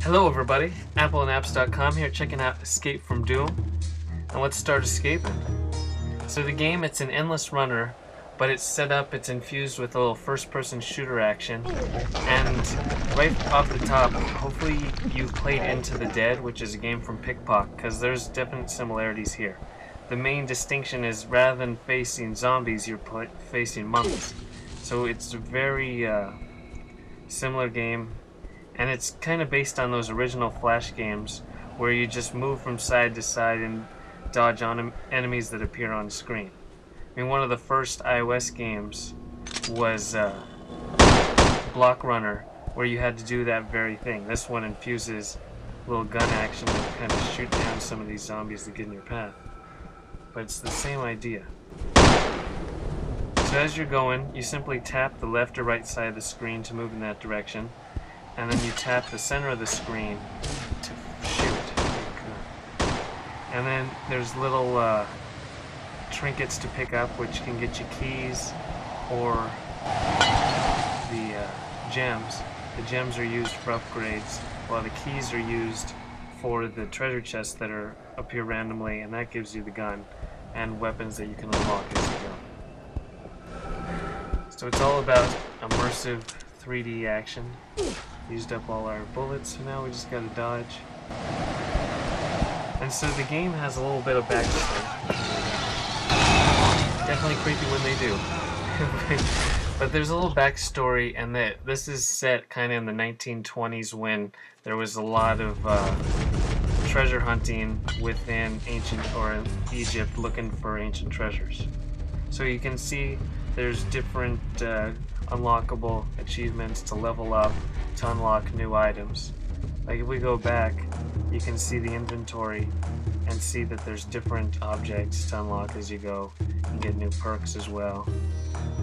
Hello everybody, appleandapps.com here checking out Escape from Doom. And let's start escaping. So the game, it's an endless runner, but it's set up, it's infused with a little first-person shooter action. And right off the top, hopefully you've played Into the Dead, which is a game from Pickpock, because there's definite similarities here. The main distinction is rather than facing zombies, you're facing mummies. So it's a very similar game. And it's kind of based on those original Flash games where you just move from side to side and dodge on enemies that appear on screen. I mean, one of the first iOS games was Block Runner, where you had to do that very thing. This one infuses a little gun action to kind of shoot down some of these zombies that get in your path. But it's the same idea. So as you're going, you simply tap the left or right side of the screen to move in that direction. And then you tap the center of the screen to shoot. And then there's little trinkets to pick up, which can get you keys or the gems. The gems are used for upgrades, while the keys are used for the treasure chests that appear randomly, and that gives you the gun and weapons that you can unlock as you go. So it's all about immersive 3D action. Used up all our bullets, so now we just gotta dodge. And so the game has a little bit of backstory. Definitely creepy when they do. But there's a little backstory, and this is set kind of in the 1920s when there was a lot of treasure hunting within Egypt looking for ancient treasures. So you can see there's different unlockable achievements to level up, to unlock new items. Like if we go back, you can see the inventory and see that there's different objects to unlock as you go. You can get new perks as well,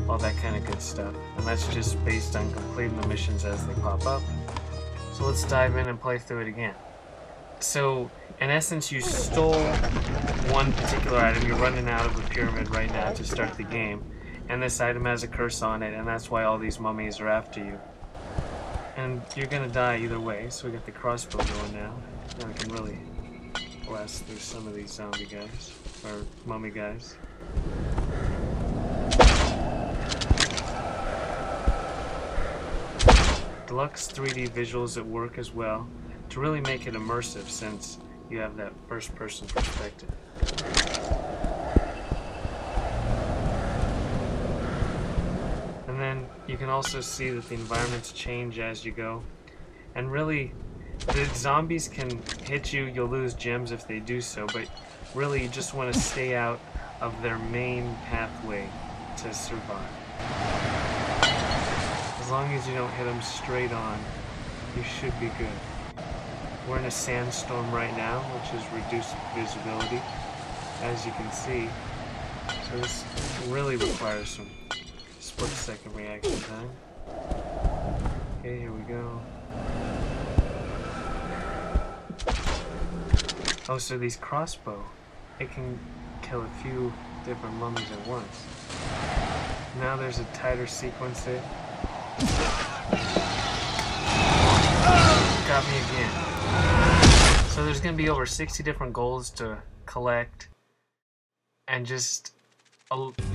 all that kind of good stuff. And that's just based on completing the missions as they pop up. So let's dive in and play through it again. So in essence, you stole one particular item. You're running out of a pyramid right now to start the game. And this item has a curse on it, and that's why all these mummies are after you. And you're gonna die either way, so we got the crossbow going now. Now we can really blast through some of these zombie guys, or mummy guys. Deluxe 3D visuals at work as well, to really make it immersive since you have that first-person perspective. And then you can also see that the environments change as you go. And really, the zombies can hit you, you'll lose gems if they do so, but really you just want to stay out of their main pathway to survive. As long as you don't hit them straight on, you should be good. We're in a sandstorm right now, which is reduced visibility, as you can see. So this really requires some split-second reaction time. Okay, here we go. Oh, so these crossbow, it can kill a few different mummies at once. Now there's a tighter sequence there. Got me again. So there's going to be over 60 different goals to collect, and just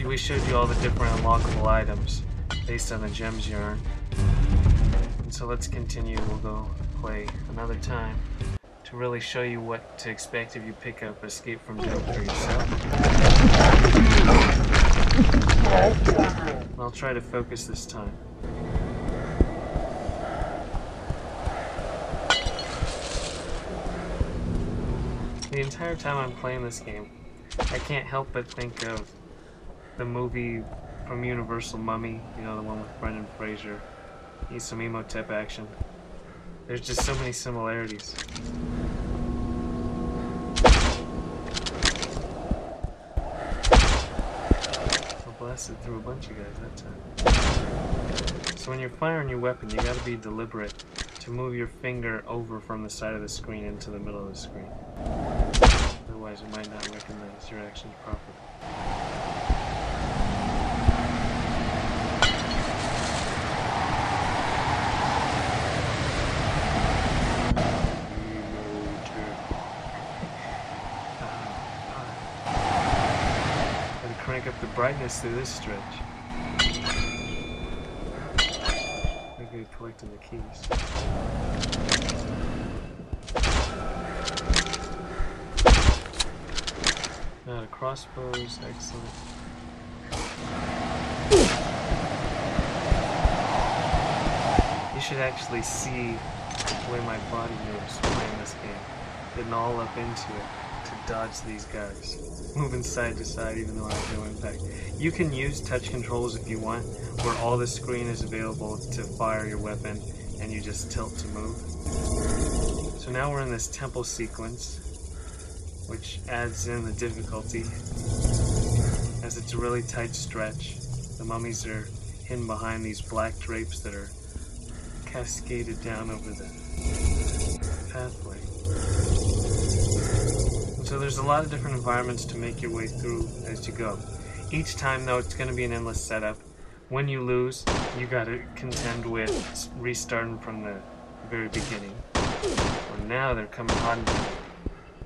we showed you all the different unlockable items based on the gems you earn. And so let's continue. We'll go play another time to really show you what to expect if you pick up Escape from Doom for yourself. I'll try to focus this time. The entire time I'm playing this game, I can't help but think of the movie from Universal, Mummy, you know, the one with Brendan Fraser. Needs some emo-type action. There's just so many similarities. I blasted through a bunch of guys that time. So when you're firing your weapon, you gotta be deliberate to move your finger over from the side of the screen into the middle of the screen. Otherwise it might not recognize your actions properly. crank up the brightness through this stretch. I'm going to collecting the keys. Now the crossbows, excellent. You should actually see the way my body moves playing this game. Getting all up into it to dodge these guys. Moving side to side even though I have no impact. You can use touch controls if you want, where all the screen is available to fire your weapon and you just tilt to move. So now we're in this temple sequence, which adds in the difficulty as it's a really tight stretch. The mummies are hidden behind these black drapes that are cascaded down over the pathway. And so there's a lot of different environments to make your way through as you go. Each time though, it's going to be an endless setup. When you lose, you got to contend with restarting from the very beginning. Well, now they're coming hot and heavy.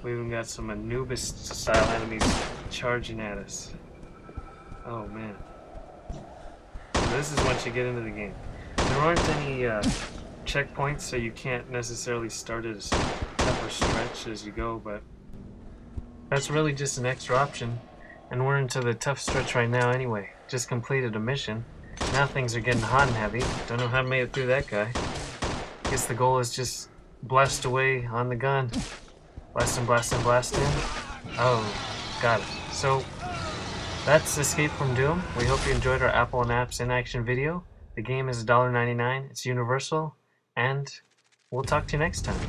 We even got some Anubis style enemies charging at us. Oh man. So this is once you get into the game. There aren't any checkpoints, so you can't necessarily start at a tougher stretch as you go, but that's really just an extra option. And we're into the tough stretch right now anyway. Just completed a mission. Now things are getting hot and heavy. Don't know how to make it through that guy. Guess the goal is just blast away on the gun. Blasting, blasting, blasting. Oh, got it. So, that's Escape from Doom. We hope you enjoyed our Apple and Apps in-action video. The game is $1.99. It's universal. And we'll talk to you next time.